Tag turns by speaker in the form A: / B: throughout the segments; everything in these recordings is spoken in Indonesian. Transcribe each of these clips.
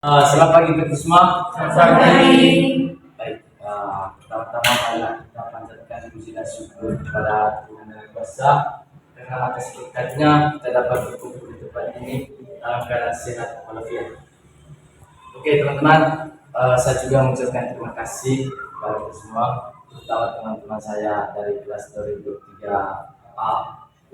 A: Selamat pagi untuk semua.
B: Selamat pagi.
A: Baik, pertama-tama marilah kita panjatkan puji dan syukur kepada Tuhan Yang Maha Kuasa karena atas berkatnya kita dapat berkumpul di tempat ini dalam keadaan sehat walafiat. Oke teman-teman, saya juga mengucapkan terima kasih kepada kita semua, terutama teman-teman saya dari kelas 2023A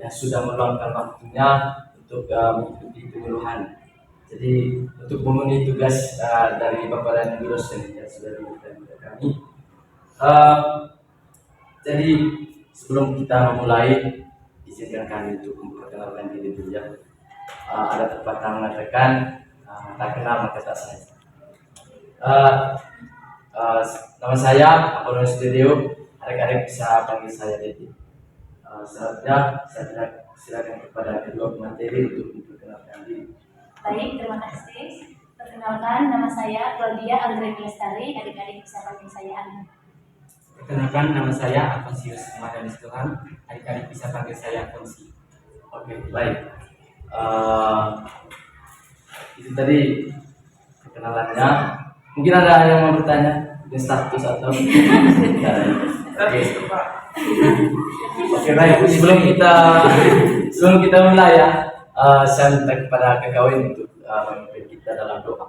A: yang sudah meluangkan waktunya untuk mengikuti penyuluhan. Jadi untuk memenuhi tugas dari Bapak dan Ibu dosen yang sudah diberikan kepada kami. Jadi sebelum kita memulai, izinkan kami untuk memperkenalkan diri dulu ya. Ada pepatah mengatakan tak kenal maka tak sayang. Nama saya Apollo Studio. Adik-adik bisa panggil saya Dedi. Selanjutnya saya silakan kepada kedua pemateri untuk memperkenalkan diri.
B: Baik, terima kasih. Perkenalkan, nama saya Claudia Anggreni Lestari. Adik-adik bisa panggil saya Ana.
C: Perkenalkan, nama saya Alfonsius Madanis Tuhan. Adik-adik bisa panggil saya Fonsi.
A: Oke, baik. Itu tadi perkenalannya. Mungkin ada yang mau bertanya mungkin status atau Oke. Oke, baik. Sebelum kita mulai ya, saya minta kepada Kakawin untuk memimpin kita dalam doa.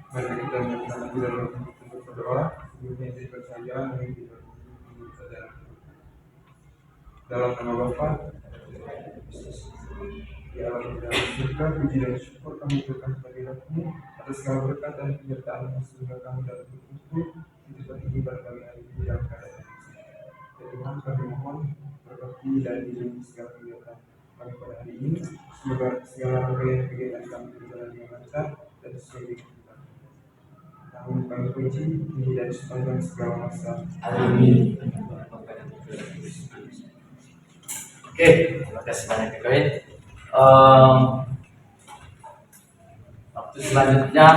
D: Mari kita menyatakan dalam bentuk berdoa, sebelumnya saya percaya dalam nama Bapa, ya Allah yang dalam surga, puji dan syukur kami berikan kehadiratmu atas segala berkat dan penyertaan sehingga kami dapat berkumpul di tempat ini pada pagi hari ini dalam keadaan ya Tuhan, kami mohon berkati dan dilindungi segala kegiatan kami pada hari ini, semoga segala rangkaian kegiatan kami berjalan dengan lancar dan sesuai dengan kita. Namun kami puji ini dan sepanjang segala masa.
A: Amin. Oke, terima kasih banyak Kakawin. Waktu selanjutnya,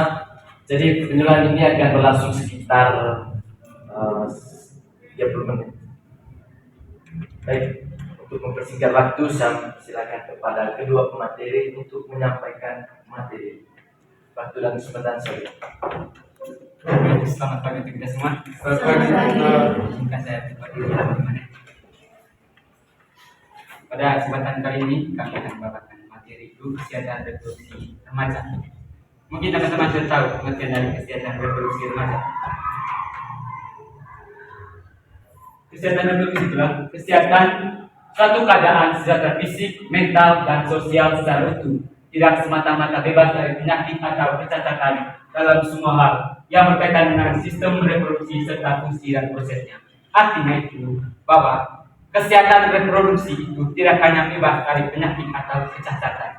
A: jadi penyuluhan ini akan berlangsung sekitar 30 menit. Baik, untuk mempersingkat waktu, saya silakan kepada kedua pemateri untuk menyampaikan materi. Waktu dan kesempatan saya.
C: Selamat pagi untuk kita semua.
D: Selamat pagi.
C: Izinkan saya berdiri bagaimana. Pada kesempatan kali ini kami akan membawakan materi itu kesehatan reproduksi remaja. Mungkin teman-teman sudah tahu pengertian dari kesehatan reproduksi remaja. Kesehatan reproduksi itulah kesehatan suatu keadaan secara fisik, mental, dan sosial secara utuh, tidak semata-mata bebas dari penyakit atau kecacatan dalam semua hal yang berkaitan dengan sistem reproduksi serta fungsi dan prosesnya. Artinya itu bahwa kesehatan reproduksi itu tidak hanya bebas dari penyakit atau kecacatan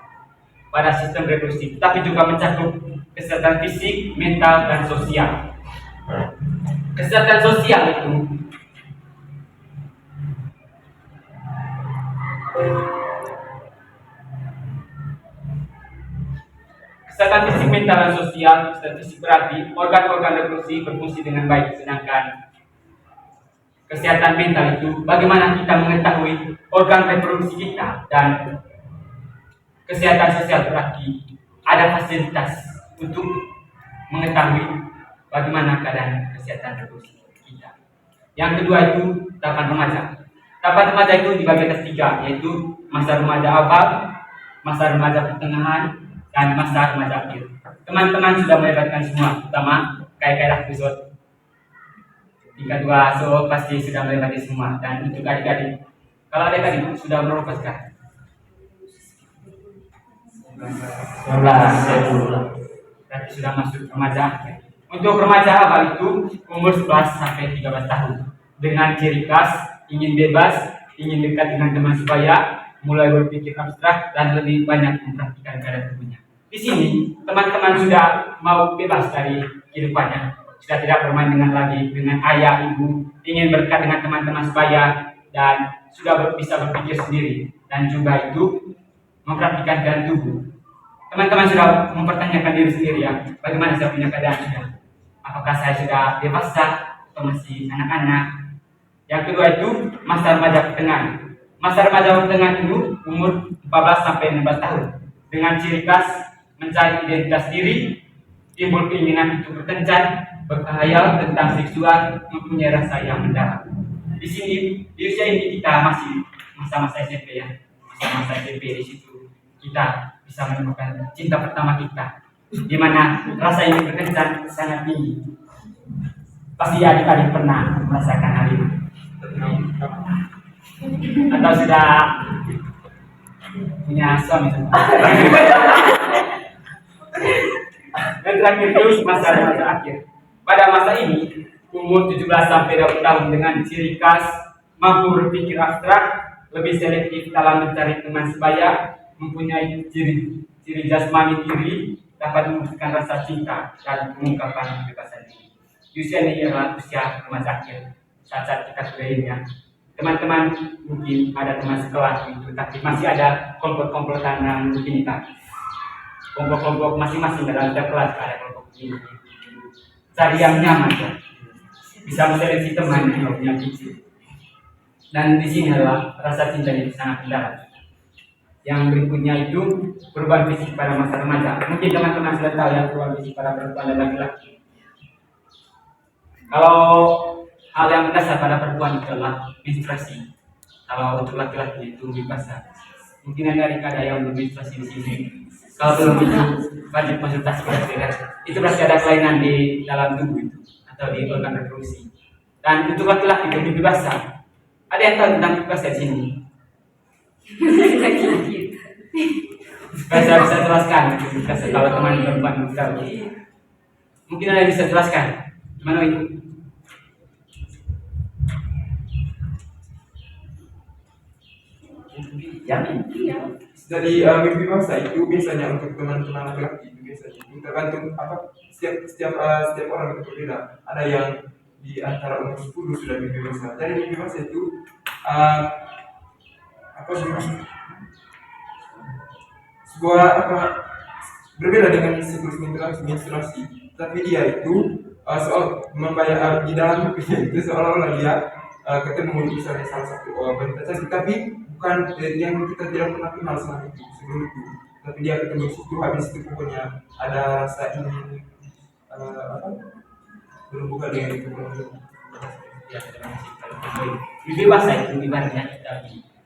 C: pada sistem reproduksi, tapi juga mencakup kesehatan fisik, mental, dan sosial. Kesehatan sosial itu kesehatan fisik, mental, dan sosial. Kesehatan fisik berarti organ-organ reproduksi berfungsi dengan baik, sedangkan kesehatan mental itu bagaimana kita mengetahui organ reproduksi kita, dan kesehatan sosial berarti ada fasilitas untuk mengetahui bagaimana keadaan kesehatan reproduksi kita. Yang kedua itu tahapan remaja. Tahapan remaja itu dibagi atas 3, yaitu masa remaja awal, masa remaja pertengahan, dan masa remaja akhir. Teman-teman sudah melewatkan semua, terutama kayak episode tingkat 2, so pasti sudah melewati semua. Dan untuk adik-adik, kalau adik-adik sudah berapa sekarang?
A: 19, saya dulu lah.
C: Berarti sudah masuk remaja. Untuk remaja awal itu umur 11 sampai 13 tahun. Dengan ciri khas ingin bebas, ingin dekat dengan teman sebaya, mulai berpikir abstrak, dan lebih banyak memperhatikan keadaan tubuhnya. Di sini teman-teman sudah mau bebas dari kehidupannya, sudah tidak bermain lagi dengan ayah, ibu, ingin berdekat dengan teman-teman sebaya, dan sudah bisa berpikir sendiri, dan juga itu memperhatikan keadaan tubuh. Teman-teman sudah mempertanyakan diri sendiri ya, bagaimana saya punya keadaan sudah? Apakah saya sudah dewasa atau masih anak-anak? Yang kedua itu masa remaja pertengahan. Masa remaja pertengahan itu umur 14 sampai 16 tahun dengan ciri khas mencari identitas diri, timbul keinginan untuk berkencan, berkhayal tentang seksual, mempunyai rasa yang mendalam. Di sini, di usia ini kita masih masa-masa SMP ya, masa-masa SMP. Di situ kita bisa menemukan cinta pertama kita, di mana rasa ingin berkencan sangat tinggi. Pasti adik-adik pernah merasakan hal ini, atau sudah punya suami. Dan terakhir itu masa akhir. Pada masa ini, umur 17 sampai 20 tahun dengan ciri khas mampu berpikir abstrak, lebih selektif dalam mencari teman sebaya, mempunyai ciri jasmani diri, dapat memberikan rasa cinta dan pengungkapan kebebasan diri. Usia ini adalah usia remaja akhir. Saat-saat kita sudah ini ya. Teman-teman mungkin ada teman sekelas gitu, tapi masih ada kelompok-kelompokan yang begini kan. Kelompok-kelompok masing-masing dalam setiap kelas ada kelompok ini. Cari yang nyaman ya. Bisa menseleksi teman yang punya visi. Dan di sini adalah rasa cinta yang sangat mendalam. Yang berikutnya itu perubahan fisik pada masa remaja. Mungkin teman-teman sudah tahu ya perubahan fisik pada perempuan dan laki-laki. Kalau hal yang mendasar pada perempuan itu adalah menstruasi. Kalau untuk laki-laki itu dipasang. Mungkin ada yang bermenstruasi di sini. Kalau belum itu wajib konsultasi ke dokter. Itu berarti ada kelainan di dalam tubuh itu atau di organ reproduksi. Dan untuk laki-laki itu mimpi basah. Ada yang tahu tentang mimpi basah di sini? Supaya saya bisa jelaskan. Kalau teman perempuan tahu. Mungkin ada yang bisa jelaskan. Gimana itu?
D: Jadi mimpi basah itu biasanya untuk teman-teman laki-laki itu biasanya itu tergantung apa setiap orang itu berbeda. Ada yang di antara umur 10 sudah mimpi basah. Jadi mimpi basah itu sebuah berbeda dengan siklus menstruasi. Tapi dia itu soal membayar di dalam mimpi itu seolah-olah dia ketemu misalnya salah satu wanita cantik, tapi bukan yang kita tidak pernah kenal selama itu sebelum itu, tapi dia ketemu situ, habis itu pokoknya ada rasa ingin berhubungan dengan itu.
C: Mimpi basah itu ibaratnya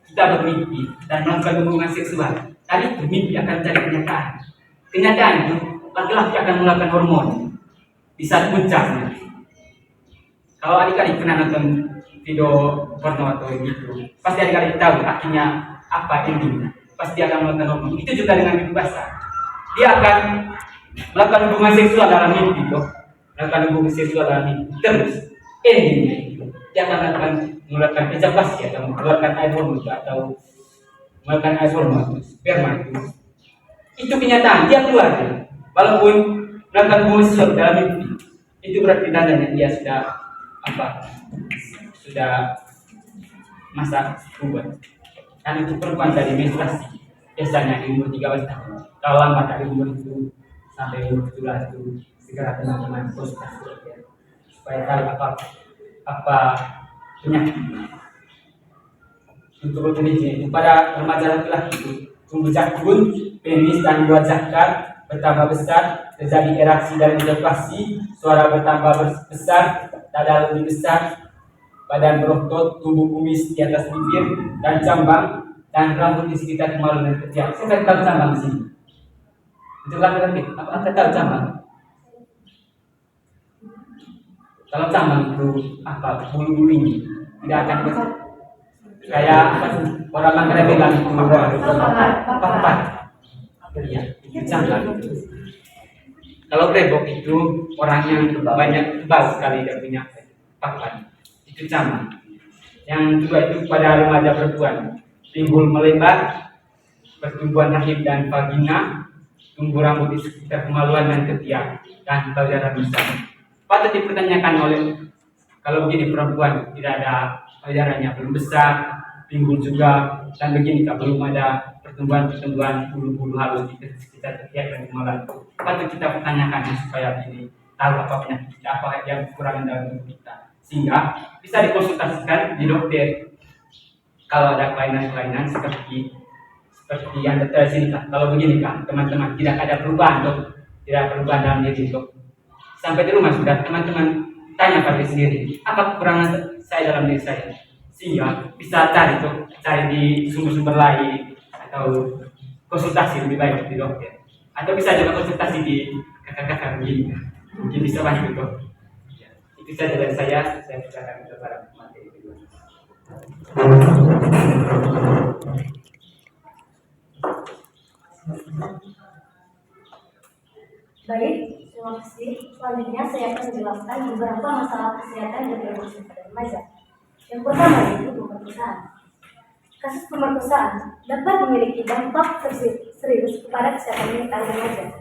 C: kita bermimpi dan melakukan hubungan seksual. Tadi bermimpi akan mencari kenyataan. Kenyataan itu laki-laki akan melakukan hormon di saat puncaknya. Kalau adik-adik pernah nonton video porno atau gitu, pasti adik-adik tahu akhirnya apa endingnya. Pasti akan melakukan hormon. Itu juga dengan mimpi basah. Dia akan melakukan hubungan seksual dalam mimpi, melakukan hubungan seksual dalam mimpi. Terus endingnya itu dia akan mengeluarkan ejakulasi atau mengeluarkan air hormon atau mengeluarkan air hormon sperma itu. Itu kenyataan dia keluar. Walaupun melakukan hubungan seksual dalam mimpi, itu berarti tandanya dia sudah masa puber. Dan untuk perempuan dari menstruasi biasanya di umur 13 tahun. Kalau lambat dari umur itu sampai umur 17 itu segera teman-teman konsultasi dokter supaya tahu apa penyakit. Untuk berjenis itu pada remaja laki-laki itu tumbuh jakun, penis dan buah zakar bertambah besar, terjadi ereksi dan ejakulasi, suara bertambah besar, dada lebih besar, badan berotot, tubuh kumis di atas bibir dan jambang, dan rambut di sekitar kemaluan dan ketiak. Saya tahu jambang di sini. Untuk laki-laki, apa tahu jambang? Kalau jambang itu bulu-bulu ini tidak akan besar. Kayak orang Manggarai bilang itu papat. Ya, itu jambang. Kalau brebok itu orang yang banyak tebal sekali dia punya papat. Itu jambang. Yang kedua itu pada remaja perempuan timbul melebar, pertumbuhan rahim dan vagina, tumbuh rambut di sekitar kemaluan dan ketiak, dan payudara besar. Patut dipertanyakan oleh kalau begini perempuan tidak ada payudaranya belum besar, timbul juga, dan begini kalau belum ada pertumbuhan bulu-bulu halus di sekitar ketiak dan kemaluan. Patut kita pertanyakan supaya ini tahu apa penyakit kita, apa yang kekurangan dalam tubuh kita, sehingga bisa dikonsultasikan di dokter kalau ada kelainan-kelainan seperti yang tertera di sini Kak. Kalau begini Kak, teman-teman tidak ada perubahan dok, tidak ada perubahan dalam diri dok. Sampai di rumah sudah teman-teman tanya pada diri sendiri, apa kekurangan saya dalam diri saya, sehingga bisa cari di sumber-sumber lain atau konsultasi lebih baik di dokter, atau bisa juga konsultasi di kakak-kakak begini, mungkin bisa bantu dok. Ya, itu saja dari saya persilakan kepada materi kedua.
B: Baik, terima kasih. Selanjutnya saya akan menjelaskan beberapa masalah kesehatan reproduksi pada remaja. Yang pertama yaitu pemerkosaan. Kasus pemerkosaan dapat memiliki dampak serius kepada kesehatan mental remaja.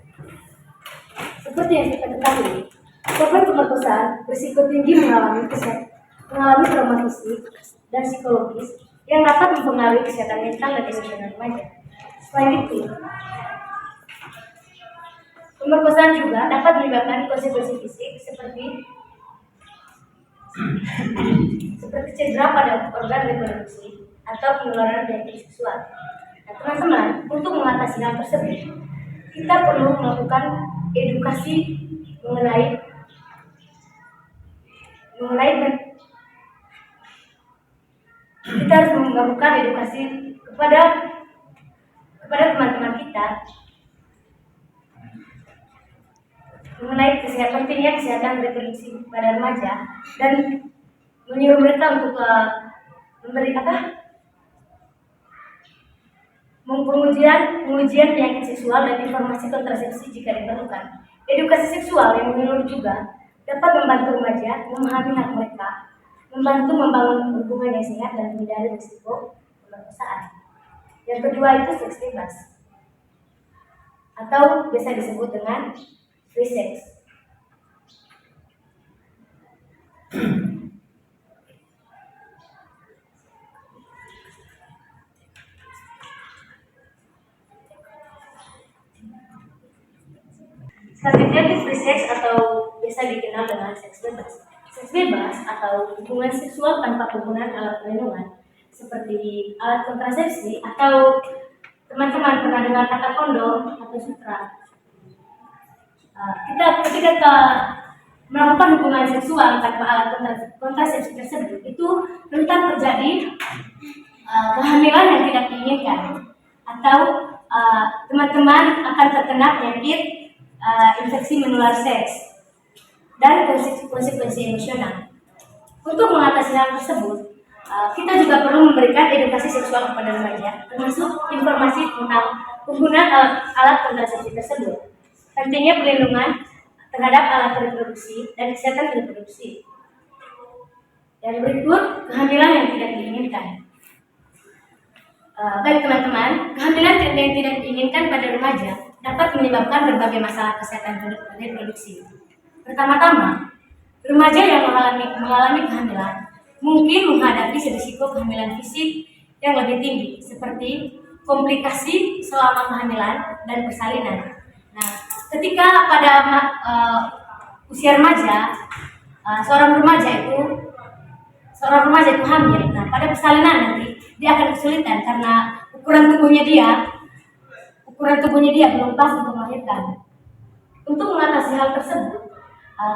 B: Seperti yang kita ketahui, korban pemerkosaan berisiko tinggi mengalami trauma fisik dan psikologis yang dapat mempengaruhi kesehatan mental dan emosional remaja. Selain itu, pemerkosaan juga dapat menyebabkan konsekuensi fisik seperti cedera pada organ reproduksi atau penularan penyakit seksual. Nah, teman-teman, untuk mengatasi hal tersebut, kita perlu melakukan edukasi mengenai kita harus melakukan edukasi kepada teman-teman kita mengenai pentingnya kesehatan reproduksi pada remaja dan menyuruh mereka untuk pengujian penyakit seksual dan informasi kontrasepsi jika diperlukan. Edukasi seksual yang menyeluruh juga dapat membantu remaja memahami hak mereka, membantu membangun hubungan yang sehat dan menghindari risiko pemerkosaan. Yang kedua itu seks bebas atau biasa disebut dengan free sex. Selanjutnya itu free sex atau biasa dikenal dengan seks bebas. Seks bebas atau hubungan seksual tanpa penggunaan alat pelindungan seperti alat kontrasepsi atau teman-teman pernah dengar kata kondom atau sutra. Ketika melakukan hubungan seksual tanpa alat kontrasepsi tersebut itu rentan terjadi kehamilan yang tidak diinginkan atau teman-teman akan terkena penyakit infeksi menular seks dan konsekuensi emosional. Untuk mengatasi hal tersebut, kita juga perlu memberikan edukasi seksual kepada remaja, termasuk informasi tentang penggunaan alat kontrasepsi tersebut, pentingnya perlindungan terhadap alat reproduksi dan kesehatan reproduksi. Dan berikut kehamilan yang tidak diinginkan. Baik teman-teman, kehamilan yang tidak diinginkan pada remaja dapat menyebabkan berbagai masalah kesehatan reproduksi. Pertama-tama, remaja yang mengalami kehamilan mungkin menghadapi risiko kehamilan fisik yang lebih tinggi, seperti komplikasi selama kehamilan dan persalinan. Nah, ketika pada usia remaja, seorang remaja itu hamil. Nah, pada persalinan nanti dia akan kesulitan karena ukuran tubuhnya dia belum pas untuk melahirkan. Untuk mengatasi hal tersebut,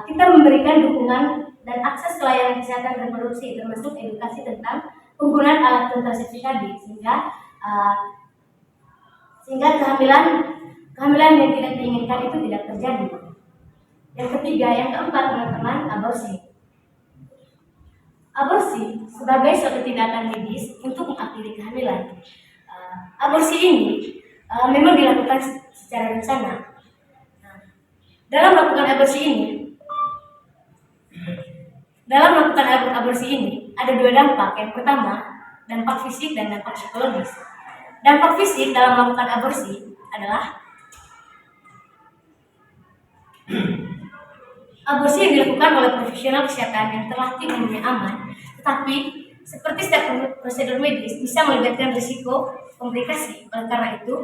B: kita memberikan dukungan dan akses ke layanan kesehatan reproduksi, termasuk edukasi tentang penggunaan alat kontrasepsi tadi, sehingga kehamilan yang tidak diinginkan itu tidak terjadi. Yang keempat teman-teman, aborsi. Aborsi sebagai suatu tindakan medis untuk mengakhiri kehamilan. Aborsi ini memang dilakukan secara rencana. Dalam melakukan aborsi ini ada dua dampak. Yang pertama, dampak fisik dan dampak psikologis. Dampak fisik dalam melakukan aborsi adalah aborsi yang dilakukan oleh profesional kesehatan yang terlatih umumnya aman, tetapi seperti setiap prosedur medis bisa melibatkan risiko komplikasi. Oleh karena itu,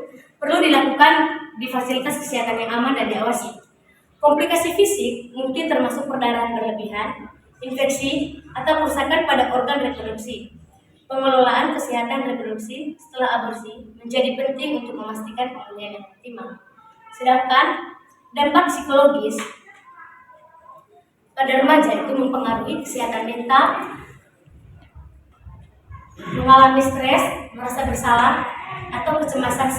B: perlu dilakukan di fasilitas kesehatan yang aman dan diawasi. Komplikasi fisik mungkin termasuk perdarahan berlebihan, infeksi, atau kerusakan pada organ reproduksi. pengelolaan kesehatan reproduksi setelah aborsi menjadi penting untuk memastikan pemulihan yang optimal. Sedangkan dampak psikologis pada remaja itu mempengaruhi kesehatan mental, mengalami stres, merasa bersalah, atau kecemasan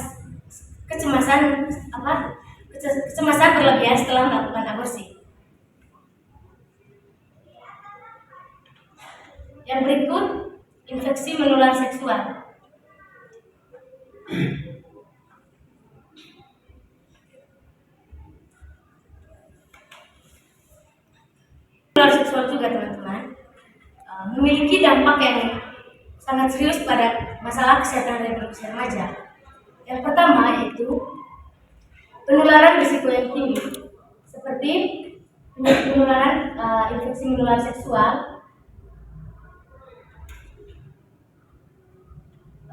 B: berlebihan setelah melakukan aborsi. Yang berikut, infeksi menular seksual. Menular seksual juga teman-teman memiliki dampak yang sangat serius pada masalah kesehatan reproduksi remaja. Yang pertama yaitu penularan risiko yang tinggi, seperti penularan infeksi menular seksual,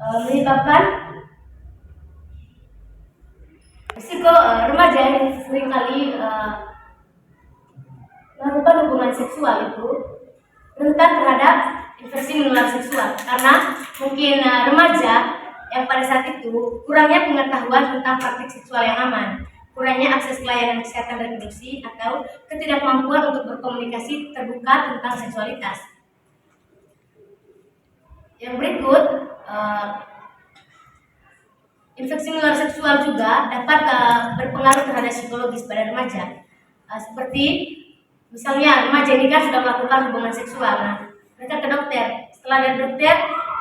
B: menyebabkan risiko remaja yang seringkali melakukan hubungan seksual itu rentan terhadap infeksi menular seksual, karena mungkin remaja yang pada saat itu kurangnya pengetahuan tentang praktik seksual yang aman, kurangnya akses pelayanan kesehatan reproduksi, atau ketidakmampuan untuk berkomunikasi terbuka tentang seksualitas. Yang berikut, infeksi menular seksual juga dapat berpengaruh terhadap psikologis pada remaja, seperti misalnya remaja ini kan sudah melakukan hubungan seksual, mereka ke dokter. Setelah dari dokter,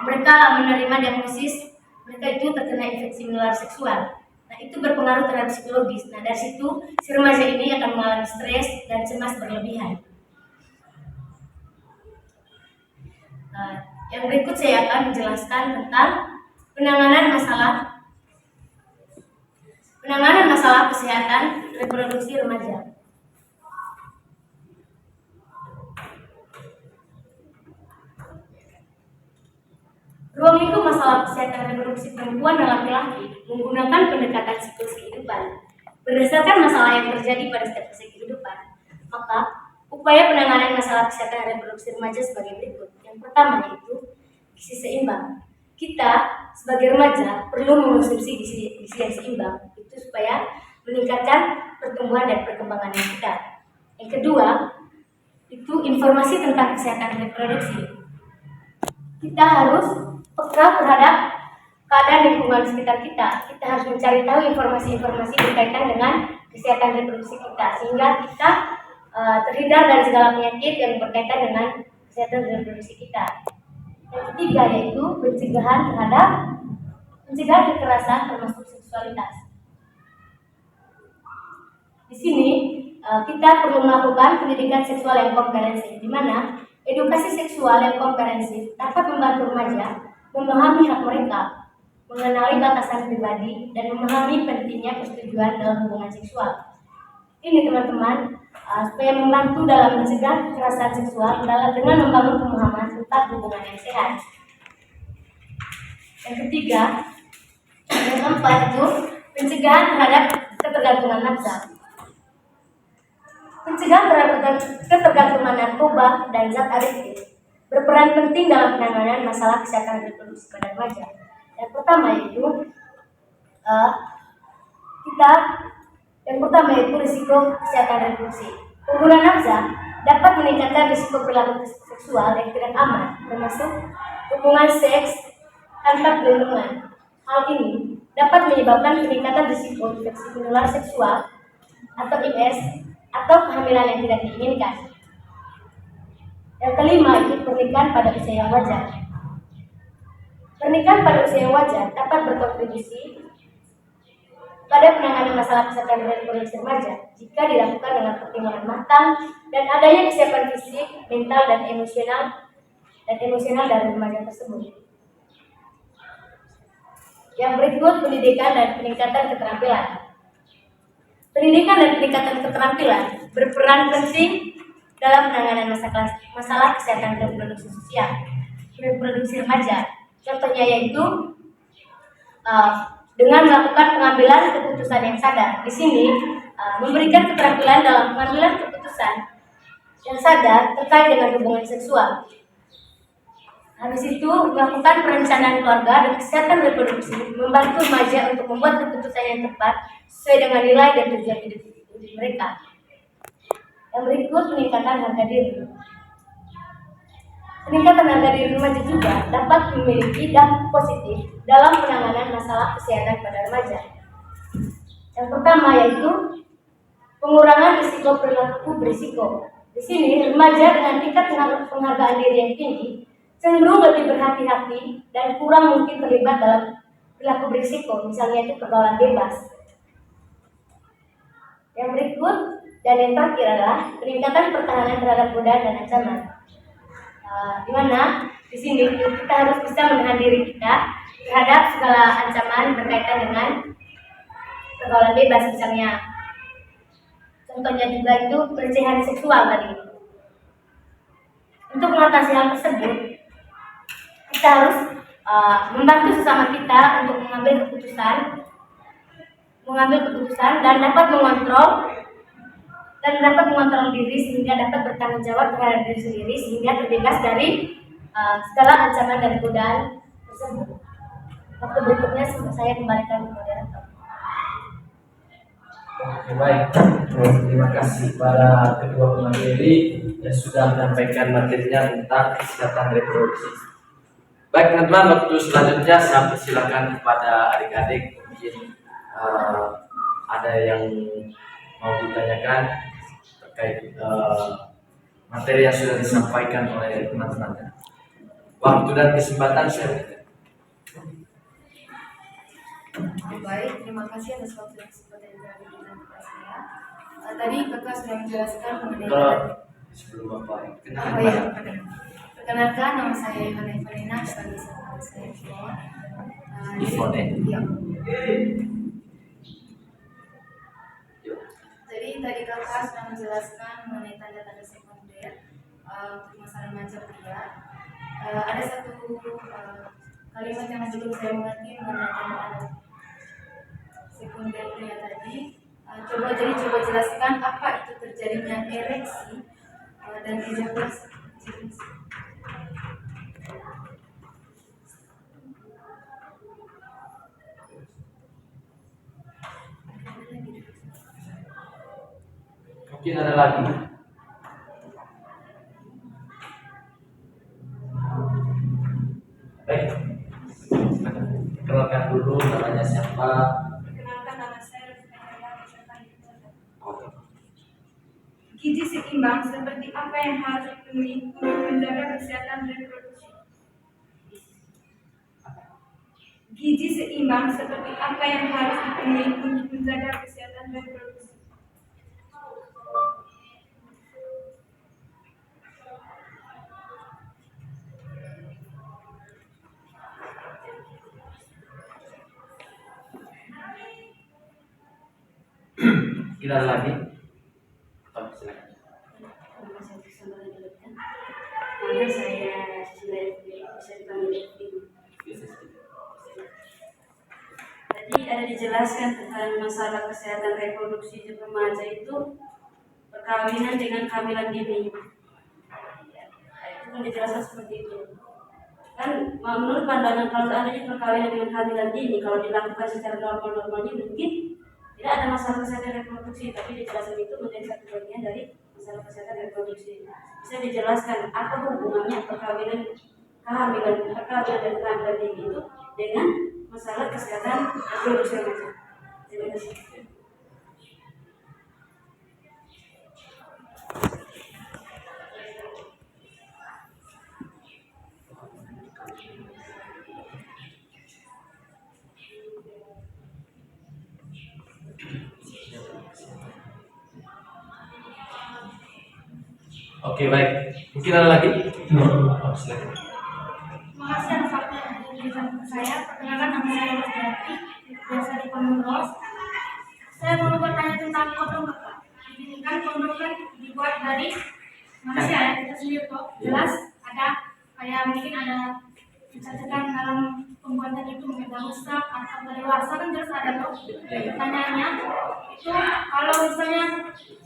B: mereka menerima diagnosis mereka itu terkena infeksi menular seksual. Nah, itu berpengaruh terhadap psikologis. Nah, dari situ si remaja ini akan mengalami stres dan cemas berlebihan. Yang berikut saya akan menjelaskan tentang penanganan masalah kesehatan reproduksi remaja. Ruang lingkup masalah kesehatan reproduksi perempuan dan laki-laki menggunakan pendekatan siklus kehidupan berdasarkan masalah yang terjadi pada setiap fase kehidupan. Maka, upaya penanganan masalah kesehatan reproduksi remaja sebagai berikut. Yang pertama yaitu gizi seimbang. Kita sebagai remaja perlu mengonsumsi gizi yang seimbang itu supaya meningkatkan pertumbuhan dan perkembangan kita. Yang kedua, itu informasi tentang kesehatan reproduksi. Kita harus peka terhadap keadaan lingkungan sekitar kita. Kita harus mencari tahu informasi-informasi berkaitan dengan kesehatan reproduksi kita, sehingga kita terhindar dari segala penyakit yang berkaitan dengan kesehatan reproduksi kita. Yang ketiga yaitu pencegahan kekerasan termasuk seksualitas. Di sini kita perlu melakukan pendidikan seksual yang komprehensif, di mana edukasi seksual yang komprehensif dapat membantu remaja memahami hak mereka, mengenali batasan pribadi, dan memahami pentingnya persetujuan dalam hubungan seksual. Ini teman-teman, supaya membantu dalam mencegah kekerasan seksual dengan membangun pemahaman tentang hubungan yang sehat. Yang ketiga, yang keempat itu pencegahan terhadap ketergantungan nafsa. Pencegahan terhadap ketergantungan narkoba dan zat adiktif berperan penting dalam penanganan masalah kesehatan reproduksi pada remaja. Yang pertama yaitu risiko kesehatan reproduksi. Penggunaan nafsa dapat meningkatkan risiko perilaku seksual yang tidak aman, termasuk hubungan seks tanpa perlindungan. Hal ini dapat menyebabkan peningkatan risiko infeksi menular seksual atau IS atau kehamilan yang tidak diinginkan. Yang kelima itu pernikahan pada usia yang wajar. Pernikahan pada usia yang wajar dapat berkontribusi pada penanganan masalah kesehatan reproduksi remaja jika dilakukan dengan pertimbangan matang dan adanya kesiapan fisik, mental, dan emosional dari remaja tersebut. Yang berikut pendidikan dan peningkatan keterampilan. Pendidikan dan peningkatan keterampilan berperan penting dalam penanganan masalah kesehatan reproduksi remaja. Contohnya yaitu dengan melakukan pengambilan keputusan yang sadar. Di sini memberikan keterampilan dalam pengambilan keputusan yang sadar terkait dengan hubungan seksual. Habis itu melakukan perencanaan keluarga dan kesehatan reproduksi, membantu remaja untuk membuat keputusan yang tepat sesuai dengan nilai dan tujuan hidup mereka. Yang berikut, peningkatan harga diri. Peningkatan harga diri remaja juga dapat memiliki dampak positif dalam penanganan masalah kesehatan pada remaja. Yang pertama yaitu pengurangan risiko perilaku berisiko. Di sini remaja dengan tingkat penghargaan diri yang tinggi cenderung lebih berhati-hati dan kurang mungkin terlibat dalam perilaku berisiko, misalnya itu pergaulan bebas. Yang berikut dan yang terakhir adalah peningkatan pertahanan terhadap godaan dan ancaman. Di mana di sini kita harus bisa menahan diri kita terhadap segala ancaman berkaitan dengan pergaulan bebas, misalnya contohnya juga itu pelecehan seksual tadi. Untuk mengatasi hal tersebut, kita harus membantu sesama kita untuk mengambil keputusan dan dapat mengontrol diri sehingga dapat bertanggung jawab terhadap diri sendiri sehingga terbebas dari segala ancaman dan godaan tersebut. Waktu berikutnya saya kembalikan ke moderator.
A: Oke, baik. Terima kasih para kedua pemateri yang sudah menyampaikan materinya tentang kesehatan reproduksi. Baik teman-teman, waktu selanjutnya saya persilakan kepada adik-adik, mungkin ada yang mau ditanyakan terkait materi yang sudah disampaikan oleh teman-teman. Waktu dan kesempatan saya berikan.
E: Baik, terima kasih atas waktu dan kesempatan yang telah diberikan kepada saya. Tadi kakak sudah menjelaskan mengenai
A: Sebelum Bapak
E: Oh ya, perkenalkan nama saya Yohana Ivanina, sebagai saya
A: Ivone.
E: Iya. Jadi tadi kakak sudah menjelaskan mengenai tanda-tanda sekunder untuk masalah remaja pria. Ada satu kalimat yang belum saya mengerti mengenai tanda-tanda sekunder pria tadi. Coba jelaskan apa itu terjadinya ereksi dan ejakulasi.
A: Mungkin ada lagi. Baik. Kenalkan dulu namanya siapa.
F: Perkenalkan, nama saya Rufina Herma, peserta didik. Gizi seimbang seperti apa yang harus dipenuhi untuk menjaga kesehatan reproduksi? Gizi seimbang seperti apa yang harus dipenuhi untuk menjaga kesehatan reproduksi?
A: Tidak ada lagi. Oh, silakan.
B: Nama saya sudah bisa dipanggil Ibu. Tadi ada dijelaskan tentang masalah kesehatan reproduksi di remaja itu perkawinan dengan kehamilan dini. Itu kan dijelaskan seperti itu. Kan menurut pandangan kalau seandainya perkawinan dengan kehamilan dini kalau dilakukan secara normal-normalnya mungkin tidak ada masalah kesehatan reproduksi, tapi dijelaskan itu menjadi satu bagian dari masalah kesehatan reproduksi. Bisa dijelaskan apa hubungannya kehamilan dan kehamilan dini itu dengan masalah kesehatan reproduksi remaja? Terima kasih.
A: Oke, baik. Mungkin ada lagi? Oh, silakan.
F: Terima kasih atas waktu yang diberikan kepada saya. Perkenalkan, nama saya Rosdati, biasa dipanggil Ros. Saya mau bertanya tentang kondom, Bapak. Ini kan kondom kan dibuat dari manusia ya, kita sendiri kok. Jelas ada kayak mungkin ada cacatan dalam pembuatan itu mudah rusak atau kadaluarsa kan jelas ada tuh. Pertanyaannya itu kalau misalnya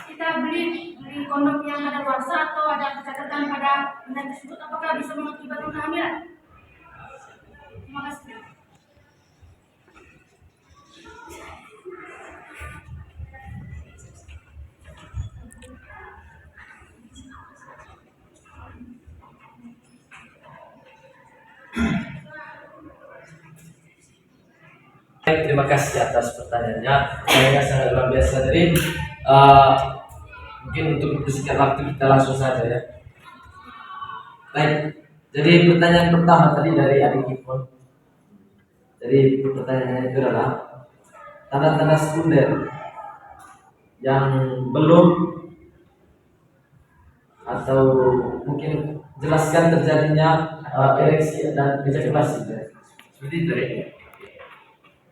F: kita beli kondom yang kadaluarsa atau ada catatan pada benda tersebut, apakah bisa mengakibatkan kehamilan? Terima kasih.
A: Baik, terima kasih atas pertanyaannya. Saya sangat luar biasa. Jadi mungkin untuk bersingkat waktu kita langsung saja ya. Baik, jadi pertanyaan pertama tadi dari adik Ipon. Jadi pertanyaannya itu adalah tanda-tanda sekunder yang belum atau mungkin jelaskan terjadinya ereksi dan ejakulasi. Seperti itu ya.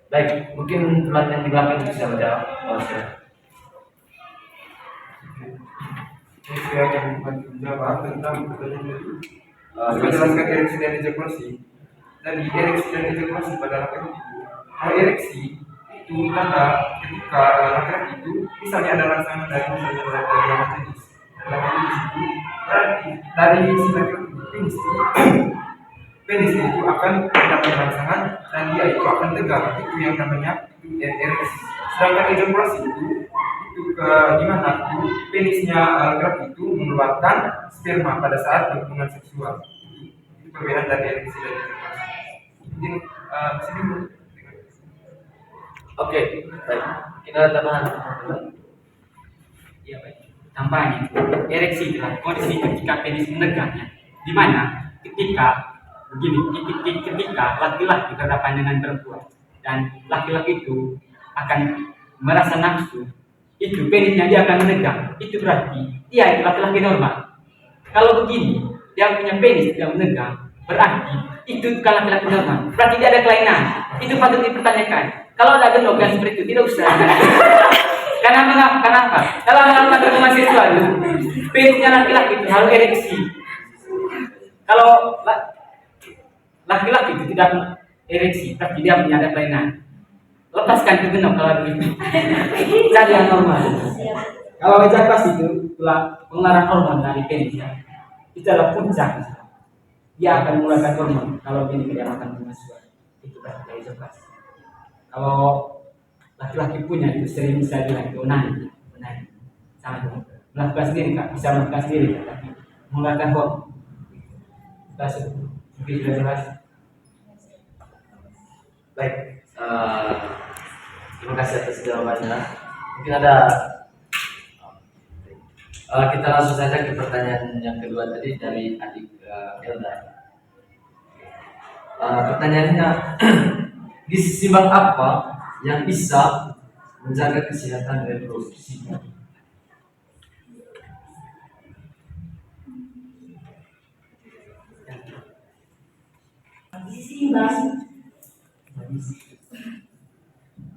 A: Baik, mungkin teman yang di belakang bisa menjawab. Oh, silakan.
D: Saya akan menjawab tentang pertanyaan itu. Menjelaskan ereksi dan ejakulasi. Jadi ereksi dan ejakulasi pada laki-laki itu, kalau ereksi itu tanda ketika laki-laki itu misalnya ada rangsangan dari lawan jenis. Lawan jenis itu berarti dari si laki-laki penis itu akan mendapat rangsangan dan dia itu akan tegak. Itu yang namanya ereksi. Sedangkan ejakulasi itu ke gimana itu penisnya laki-laki itu mengeluarkan sperma pada saat berhubungan seksual. Itu perbedaan dari ereksi dan ejakulasi. Mungkin sini dulu.
A: Oke, baik. Kita tambahan.
C: Ya baik. Tambahannya, ereksi adalah kondisi ketika penis menegaknya, di mana ketika laki-laki berhadapan dengan perempuan dan laki-laki itu akan merasa nafsu, itu penisnya dia akan menegak. Itu berarti dia itu laki-laki normal. Kalau begini, dia punya penis tidak menegak, berarti itu bukan laki-laki normal. Berarti dia ada kelainan. Itu patut dipertanyakan. Kalau ada gemuk yang seperti itu tidak usah. Kenapa? Kalau melakukan hubungan seksual, penisnya laki-laki itu harus ereksi. Kalau laki-laki itu tidak ereksi, tapi dia punya ada kelainan. Lepaskan ke genok kalau begitu. Jadi yang normal. Kalau ejakulasi itu pengeluaran hormon dari penis ya. Itu adalah puncak. Dia akan mengeluarkan hormon kalau ini tidak makan hubungan seksual. Itu berarti ejakulasi. Kalau laki-laki punya itu sering bisa bilang itu onani, sama dengan melakukan sendiri kak, bisa melakukan sendiri kak, tapi mengeluarkan hormon. Mungkin sudah jelas.
A: Baik, terima kasih atas jawabannya. Mungkin ada kita langsung saja ke pertanyaan yang kedua tadi dari adik Elda. Pertanyaannya, gizi seimbang apa yang bisa menjaga kesehatan reproduksi?
B: Gizi seimbang.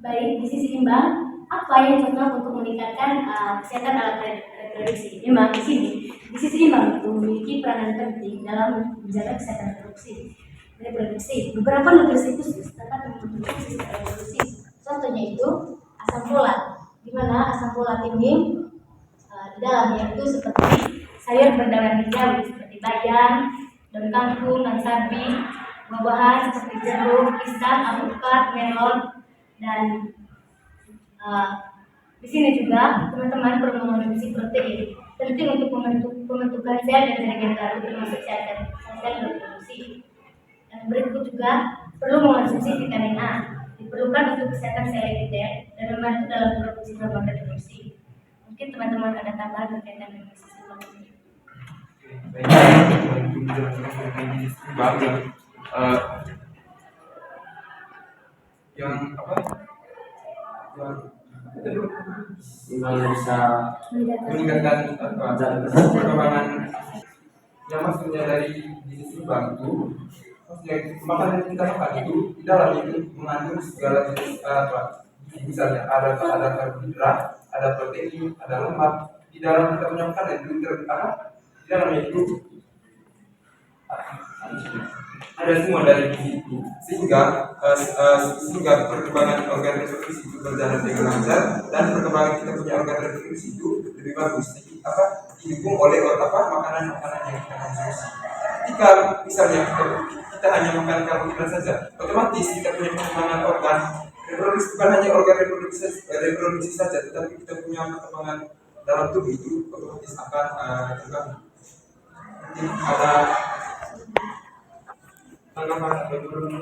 B: Baik, gizi seimbang apa yang cocok untuk meningkatkan kesehatan alat reproduksi? Memang di sini gizi seimbang itu memiliki peranan penting dalam menjaga kesehatan reproduksi. Beberapa nutrisi khusus dapat membentuk sistem reproduksi. Contohnya itu asam folat, di mana asam folat ini di dalamnya itu seperti sayur berdaun hijau seperti bayam, daun kangkung, dan sawi, buah-buahan seperti jeruk, pisang, alpukat, melon, dan di sini juga teman-teman perlu mengonsumsi protein penting untuk pembentukan sel dan jaringan baru termasuk sel reproduksi. Dan berikut juga perlu mengonsumsi vitamin A, diperlukan untuk kesehatan sel epiter dan membantu dalam produksi hormon reproduksi. Mungkin teman-teman ada tambahan berkaitan dengan gizi seimbang ini.
D: Untuk menjelaskan mengenai gizi seimbang yang apa?
A: Yang bisa
D: Meningkatkan perkembangan yang maksudnya dari gizi seimbang itu maksudnya makanan yang kita makan itu di dalam itu mengandung segala jenis misalnya ada karbohidrat, ada protein, ada lemak. Di dalam kita punya makanan itu di dalamnya itu ada semua dari gizi itu, sehingga perkembangan organ reproduksi itu berjalan dengan lancar dan perkembangan kita punya organ reproduksi itu lebih bagus. Jadi didukung oleh makanan-makanan yang kita konsumsi. Ketika misalnya kita hanya makan karbohidrat saja, otomatis kita punya perkembangan organ reproduksi, bukan hanya organ reproduksi saja, tetapi kita punya perkembangan dalam tubuh itu otomatis akan terganggu. Mungkin ada tanggapan atau turun?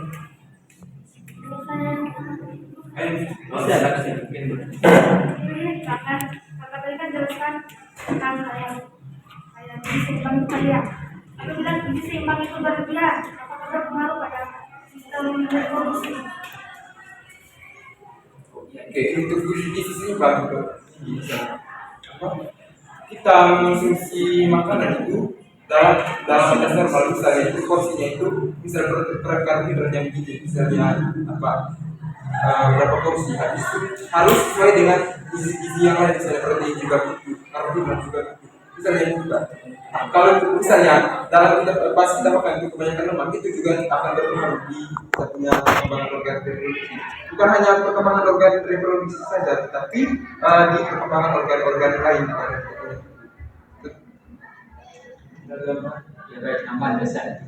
C: Masih ada kasih mungkin.
F: Ini kakak tadi kan jelaskan tentang kayak gizi seimbang itu tadi ya. Aku bilang gizi seimbang itu berlebihan, apakah berpengaruh pada sistem reproduksi?
D: Oke, untuk gizi seimbang itu kita mengonsumsi makanan itu dalam batas normal, misalnya itu porsinya itu misalnya karbohidratnya begini, misalnya berapa porsi, habis itu harus sesuai dengan gizi yang lain, misalnya protein juga begitu, karbohidrat juga begitu, misalnya juga. Kalau misalnya dalam pas kita makan itu kebanyakan lemak, itu juga akan berpengaruh di kita punya perkembangan organ reproduksi. Bukan hanya perkembangan organ reproduksi saja, tetapi di perkembangan organ-organ lain.
C: Ya baik, tambahan besar.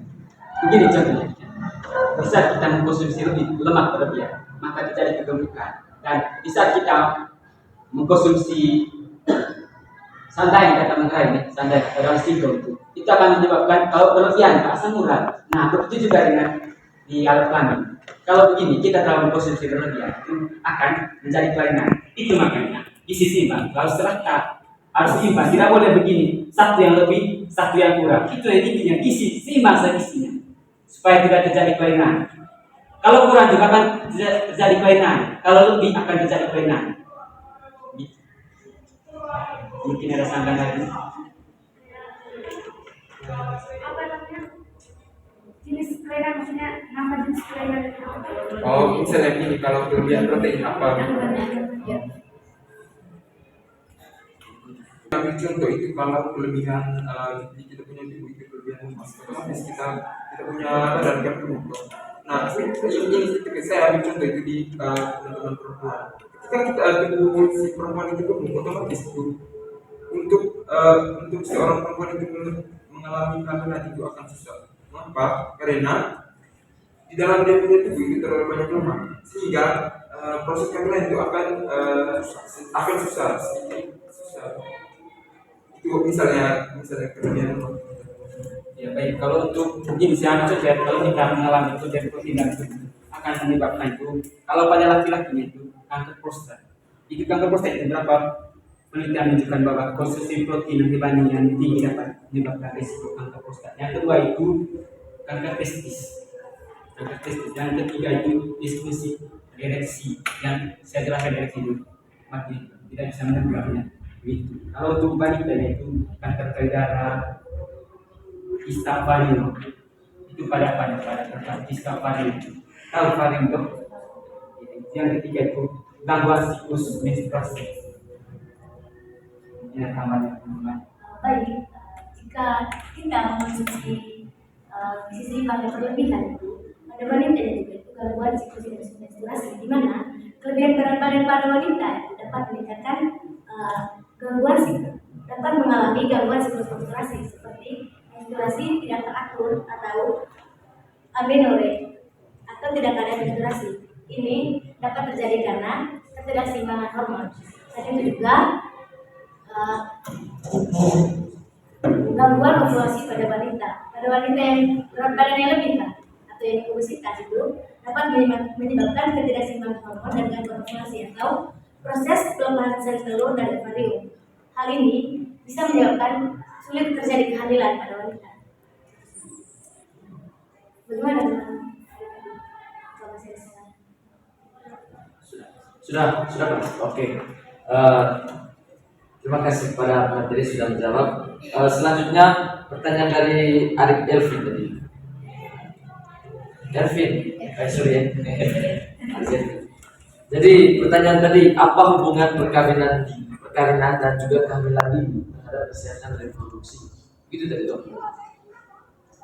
C: Begini contohnya, bisa kita mengkonsumsi lebih lemak berlebihan, maka terjadi kegemukan. Dan bisa kita mengkonsumsi sandai, kata mentera ini, sandai dalam singkong itu akan menyebabkan kalau berlebihan asam urat. Nah, begitu juga dengan di alat kelamin. Kalau begini kita terlalu mengkonsumsi berlebihan, itu akan menjadi kelainan. Itu makanya gizi seimbang harus serata, harus seimbang. Tidak boleh begini, satu yang lebih, satu yang kurang. Itu yang intinya gizi seimbang seisinya, supaya tidak terjadi kelainan. Kalau kurang juga akan terjadi kelainan, kalau lebih akan terjadi kelainan. Mungkin ada sanggahan lagi.
F: Apa namanya? Jenis kelainan, maksudnya nama jenis kelainan itu.
D: Oh, misalnya gini, kalau kelebihan protein apa? Ambil contoh itu kalau kelebihan kita punya tubuh itu kelebihan emas, otomatis kita punya badan kan penuh. Nah, ini saya ambil contoh itu di teman-teman perempuan. Ketika kita tubuh si perempuan itu penuh, otomatis itu untuk seorang perempuan itu mengalami kehamilan itu akan susah. Mengapa? Karena di dalam dia punya tubuh itu terlalu banyak lemak, sehingga proses kehamilan itu akan susah. Itu misalnya kelebihan lemak.
C: Ya baik, kalau untuk mungkin saya saja, kalau kita mengalami itu dari protein dan akan menyebabkan itu. Kalau pada laki-laki itu kanker prostat. Itu kanker prostat itu berapa penelitian menunjukkan bahwa konsumsi protein yang dibanding yang tinggi dapat menyebabkan risiko kanker prostat. Yang kedua itu kanker testis. Yang ketiga itu diskusi ereksi, yang saya jelaskan ereksi itu mati tidak bisa menegaknya. Begitu. Kalau untuk wanita yaitu kanker payudara, kista varin, itu pada kista varin, varin dok. Yang ketiga itu gangguan siklus menstruasi. Ini tambahan.
B: Baik, jika kita mengonsumsi gizi seimbang yang berlebihan itu pada wanita dan juga itu gangguan siklus menstruasi, di mana kelebihan berat badan pada wanita itu dapat meningkatkan gangguan siklus, dapat mengalami gangguan siklus menstruasi seperti menstruasi tidak teratur atau amenorre atau tidak ada menstruasi. Ini dapat terjadi karena ketidakseimbangan hormon. Selain itu juga gangguan ovulasi pada wanita. Pada wanita yang berat badannya lebih atau yang obesitas itu dapat menyebabkan ketidakseimbangan hormon dan gangguan ovulasi atau proses pelemahan sel telur dan ovarium. Hal ini bisa menyebabkan sulit terjadi kehamilan pada wanita. Bagaimana dengan
A: Sudah Pak. Oke. Terima kasih kepada materi sudah menjawab. Selanjutnya pertanyaan dari Arif Elvin tadi. Jadi pertanyaan tadi, apa hubungan perkawinan dan juga kehamilan dini terhadap kesehatan reproduksi? Itu tadi dok.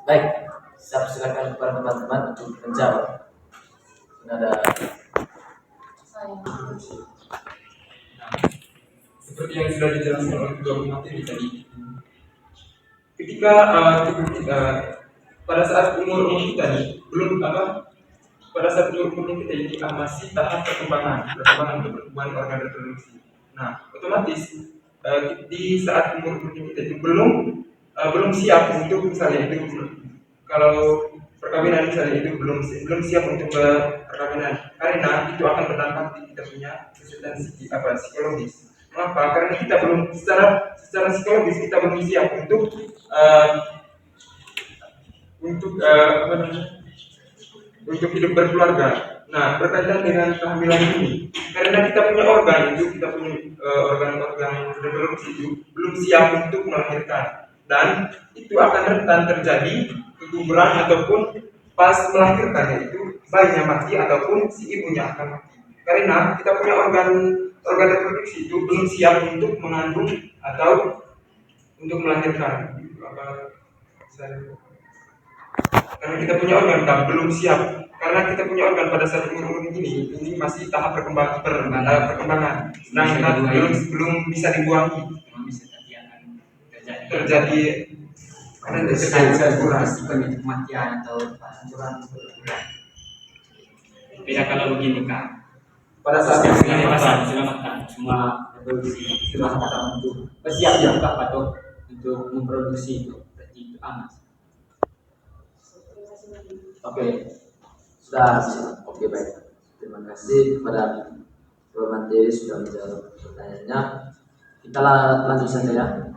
A: Baik, Siap, silakan kepada teman-teman untuk menjawab. Ini ada
D: Seperti yang sudah dijelaskan oleh kedua materi tadi, ketika pada saat umur kita nih belum pada saat umur kita ini masih tahap perkembangan untuk pertumbuhan organ reproduksi. Nah, otomatis di saat umur kita itu belum siap untuk misalnya itu, kalau perkawinan misalnya itu belum siap untuk perkawinan, karena itu akan berdampak di kita punya kesehatan psikologis. Mengapa? Karena kita belum secara psikologis kita belum siap untuk hidup berkeluarga. Nah, berkaitan dengan kehamilan ini, karena kita punya organ-organ reproduksi itu belum siap untuk melahirkan, dan itu akan rentan terjadi keguguran ataupun pas melahirkan, yaitu bayinya mati ataupun si ibunya akan mati. Karena kita punya organ reproduksi itu belum siap untuk mengandung atau untuk melahirkan. Karena kita punya organ belum siap, karena kita punya organ pada saat umur ini masih tahap perkembangan, belum bisa dibuangi, terjadi
C: kematian atau hancuran berbulan. Beda kalau begini Kak,
A: pada saat
C: selamatkan semua reproduksi, selamatkan untuk bersiap juga untuk memproduksi itu, berarti itu aman.
A: Oke, sudah. Oke, baik. Terima kasih kepada Prof. Materi sudah menjawab pertanyaannya. Kita lanjut saja ya.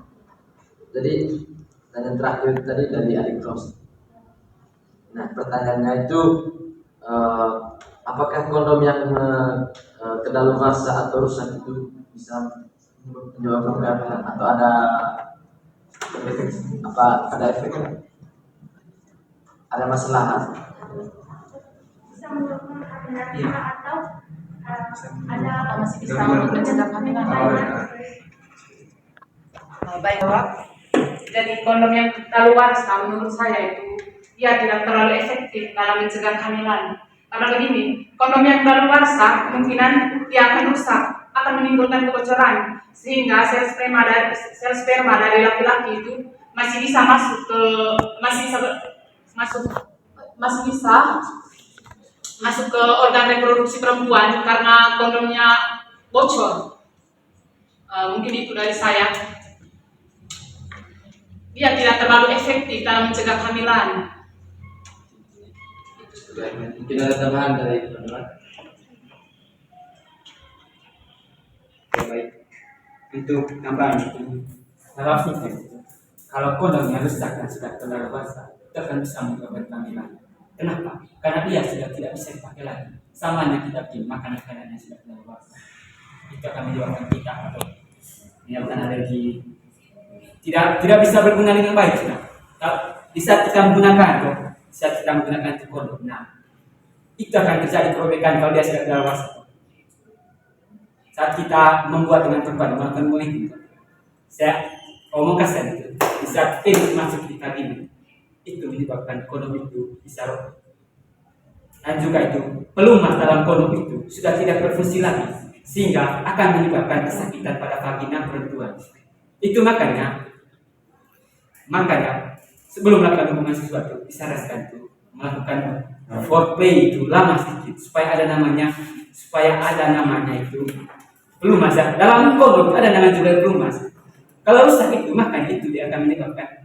A: Jadi pertanyaan terakhir tadi dari adik Ros. Nah, pertanyaannya itu apakah kondom yang kedaluarsa atau rusak itu bisa menyebabkan atau ada efek? Ada masalah?
F: Bisa menyebabkan kehamilan atau ada
E: Masih bisa untuk mencegah kehamilan. Baik, Bapak. Jadi kondom yang kadaluarsa menurut saya itu tidak terlalu efektif dalam mencegah kehamilan. Karena begini, kondom yang kadaluarsa kemungkinan dia akan rusak, akan menimbulkan kebocoran, sehingga sel sperma dari laki-laki itu masih bisa masuk ke organ reproduksi perempuan karena kondomnya bocor. Mungkin itu dari saya. Dia tidak terlalu efektif dalam mencegah kehamilan.
A: Mungkin ada tambahan dari teman-teman.
C: Baik, untuk tambahan itu, kalau kondomnya rusak dan sudah terlalu basah, itu akan bisa menyebabkan kehamilan. Kenapa? Karena dia sudah tidak bisa dipakai lagi. Samanya kita bikin makanan-makanan yang sudah terlalu basah, itu akan menyebabkan kita atau menyebabkan alergi. Tidak bisa berguna dengan baik sudah. Di saat kita menggunakan kondom, nah itu akan terjadi kerobekan kalau dia sudah terlalu basah. Saat kita membuat dengan perempuan melakukan itu, saya omong kasar itu, di saat penis masuk di vagina, itu menyebabkan kondom itu bisa robek. Dan juga itu pelumas dalam kondom itu sudah tidak berfungsi lagi, sehingga akan menyebabkan kesakitan pada vagina perempuan. Itu makanya sebelum melakukan hubungan sesuatu disarankan itu melakukan foreplay itu lama sedikit supaya ada namanya itu pelumas. Dalam kondom ada namanya juga pelumas. Kalau rusak itu maka itu dia akan menyebabkan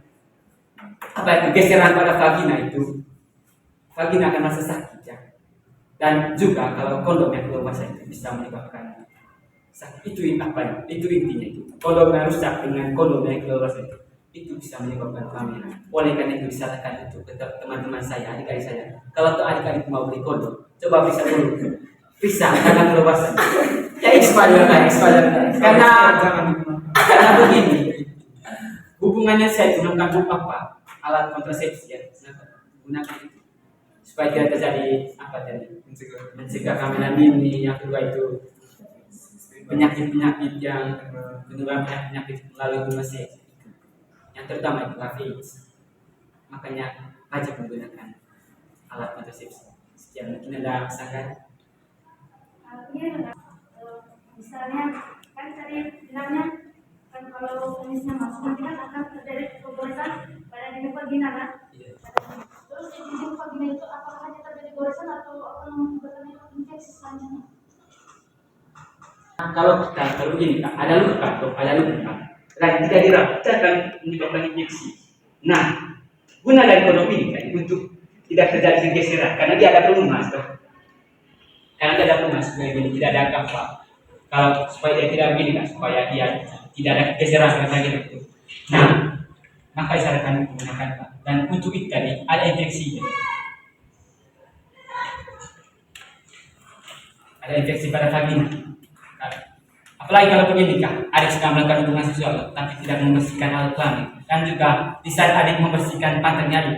C: geseran pada vagina itu. Vagina akan merasa sakit ya. Dan juga kalau kondom yang pelumas itu bisa menyebabkan sakit. Itu intinya itu. Kondom yang rusak dengan kondom yang pelumas itu bisa menyebabkan kehamilan. Oleh karena itu disarankan itu tetap teman-teman saya, adik-adik saya, kalau adik-adik mau beli kondom, coba periksa dulu. Periksa karena keluasan. Ya expired. Karena begini, hubungannya saya gunakan apa? Alat kontrasepsi ya. Gunakan itu supaya tidak terjadi mencegah kehamilan dini. Yang kedua itu penyakit yang penularan penyakit melalui hubungan seks. Yang terutama itu HIV. Makanya wajib menggunakan alat kontrasepsi. Sekian, mungkin ada kesalahan.
F: Artinya misalnya kan tadi bilangnya kan kalau penisnya masuk nanti kan akan terjadi goresan pada dinding vagina kan.
C: Iya.
F: Terus di dinding vagina itu apakah hanya terjadi goresan atau akan menimbulkan infeksi selanjutnya?
C: Nah, kalau gini Kak, ada luka, dan tidak dirawat akan menyebabkan infeksi. Nah, guna dari kondom ini kan untuk tidak terjadi geseran karena dia ada pelumas toh. Karena dia ada pelumas supaya gini tidak ada apa. Kalau supaya dia tidak begini kan, supaya dia tidak ada geseran lagi itu. Nah, maka disarankan menggunakan Pak. Dan untuk itu tadi ada infeksinya. Ada infeksi pada vagina. Apalagi kalau begini Kak, adik sedang melakukan hubungan seksual tapi tidak membersihkan alat kelamin, dan juga di saat adik membersihkan pantatnya adik,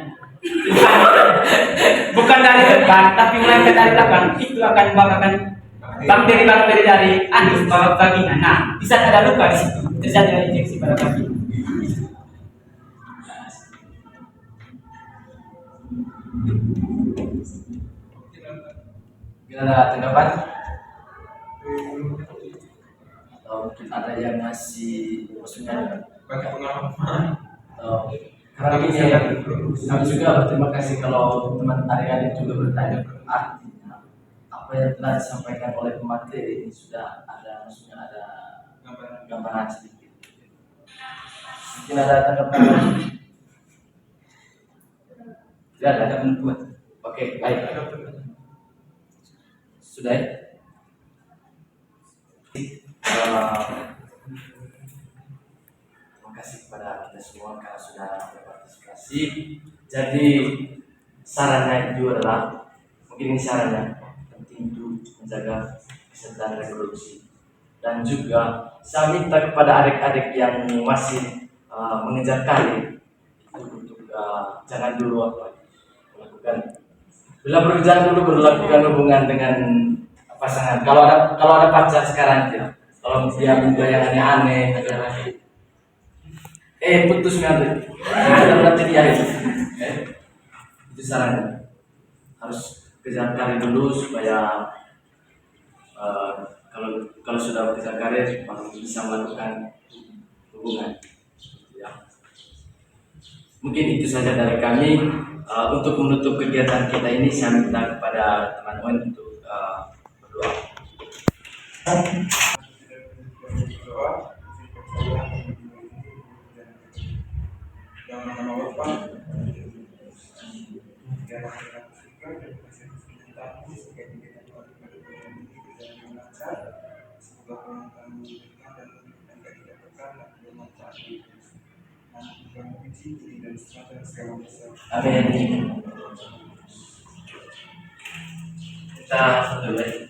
C: bukan dari depan tapi melainkan dari belakang, itu akan membawakan bakteri dari anus bawah vagina. Nah, di saat ada luka di situ terjadi infeksi pada vagina.
A: Bila ada tanggapan atau mungkin ada yang masih maksudnya
D: Banyak pengalaman.
A: karena ini kami juga berterima kasih kalau teman adik-adik juga bertanya artinya apa yang telah disampaikan oleh pemateri ini sudah ada, maksudnya ada gambaran sedikit. Mungkin ada tanggapan lagi? Tidak ada penentuan. Oke, baik. Sudah ya? Terima kasih kepada kita semua karena sudah berpartisipasi. Jadi sarannya itu adalah, mungkin ini sarannya, penting untuk menjaga kesehatan reproduksi. Dan juga saya minta kepada adik-adik yang masih mengejar karir itu untuk jangan dulu melakukan, jangan dulu berlakukan hubungan dengan pasangan. Kalau ada pacar sekarang ya, kalau dia minta yang aneh-aneh, putus nanti, nanti dia itu sarannya. Harus kejar karir dulu supaya kalau sudah kejar karir baru bisa melakukan hubungan. Ya. Mungkin itu saja dari kami. Untuk menutup kegiatan kita ini, saya minta kepada teman-teman untuk berdoa. Amin. Kita satu lagi.